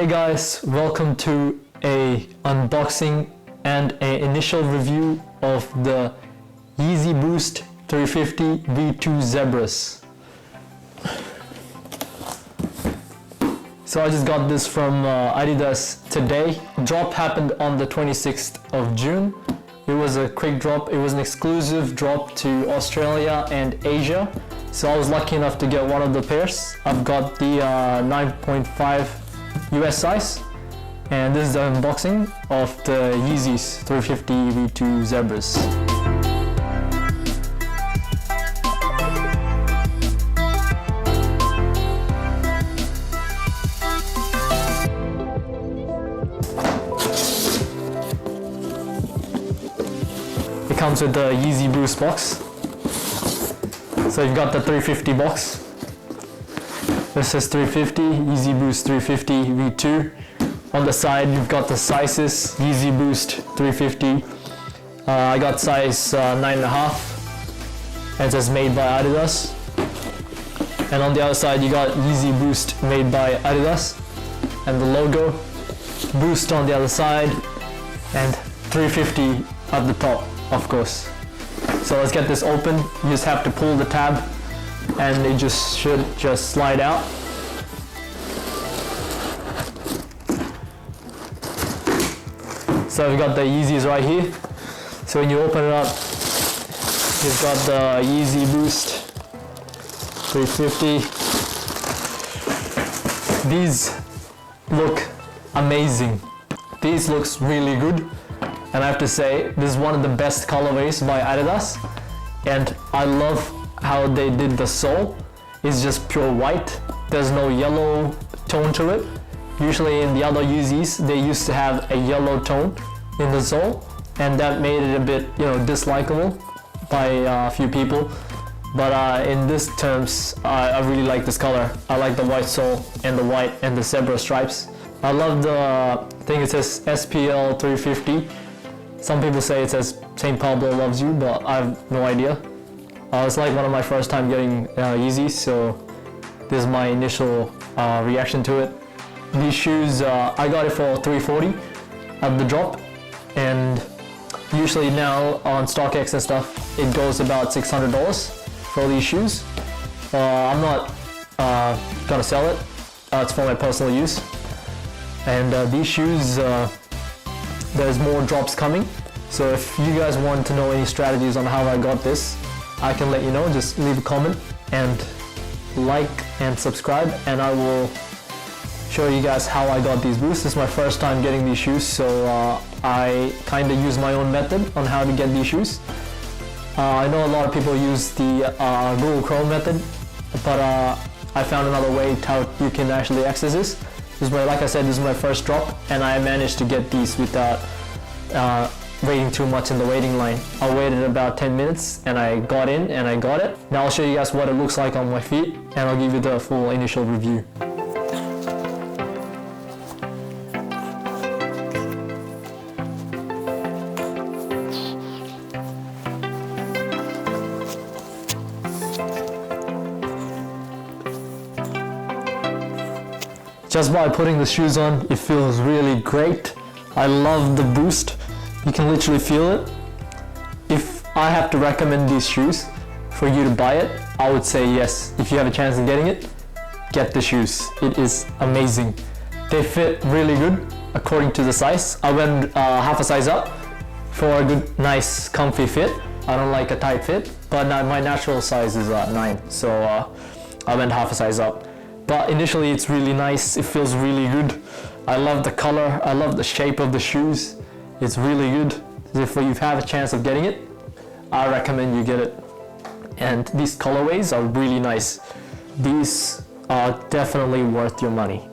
Hey guys, welcome to a unboxing and an initial review of the YEEZY Boost 350 V2 Zebras. So I just got this from Adidas today. Drop happened on the 26th of June. It was a quick drop. It was an exclusive drop to Australia and Asia. So I was lucky enough to get one of the pairs. I've got the 9.5 US size, and this is the unboxing of the Yeezys 350 V2 Zebras. It comes with the YEEZY Boost box. So you've got the 350 box. This says 350, YEEZY Boost 350 V2. On the side you've got the sizes, YEEZY Boost 350. I got size 9.5. And it says made by Adidas. And on the other side you got YEEZY Boost made by Adidas. And the logo, Boost on the other side, and 350 at the top, of course. So let's get this open. You just have to pull the tab and it just should just slide out. So we've got the Yeezys right here. So when you open it up, you've got the YEEZY Boost 350. These look amazing. These looks really good. And I have to say, this is one of the best colorways by Adidas. And I love how they did the sole. It's just pure white. There's no yellow tone to it. Usually in the other Yeezys, they used to have a yellow tone in the sole, and that made it a bit, dislikable by a few people. But in this terms, I really like this color. I like the white sole and the white and the zebra stripes. I love the thing. It says SPL 350. Some people say it says St. Pablo loves you, but I have no idea. It's like one of my first time getting Yeezys, so this is my initial reaction to it. These shoes, I got it for $340 at the drop, and usually now on StockX and stuff, it goes about $600 for these shoes. I'm not gonna sell it. It's for my personal use. And these shoes, there's more drops coming. So if you guys want to know any strategies on how I got this, I can let you know. Just leave a comment and like and subscribe, and I will show you guys how I got these boosts. This is my first time getting these shoes, so I kind of use my own method on how to get these shoes. I know a lot of people use the Google Chrome method, but I found another way how you can actually access this. Like I said, this is my first drop, and I managed to get these without waiting too much in the waiting line. I waited about 10 minutes and I got in and I got it. Now I'll show you guys what it looks like on my feet, and I'll give you the full initial review. Just by putting the shoes on, it feels really great. I love the boost. You can literally feel it. If I have to recommend these shoes for you to buy it, I would say yes. If you have a chance of getting it, get the shoes. It is amazing. They fit really good according to the size. I went half a size up for a good, nice, comfy fit. I don't like a tight fit, but my natural size is 9, so I went half a size up. But initially it's really nice. It feels really good. I love the color. I love the shape of the shoes. It's really good. If you have a chance of getting it, I recommend you get it. And these colorways are really nice. These are definitely worth your money.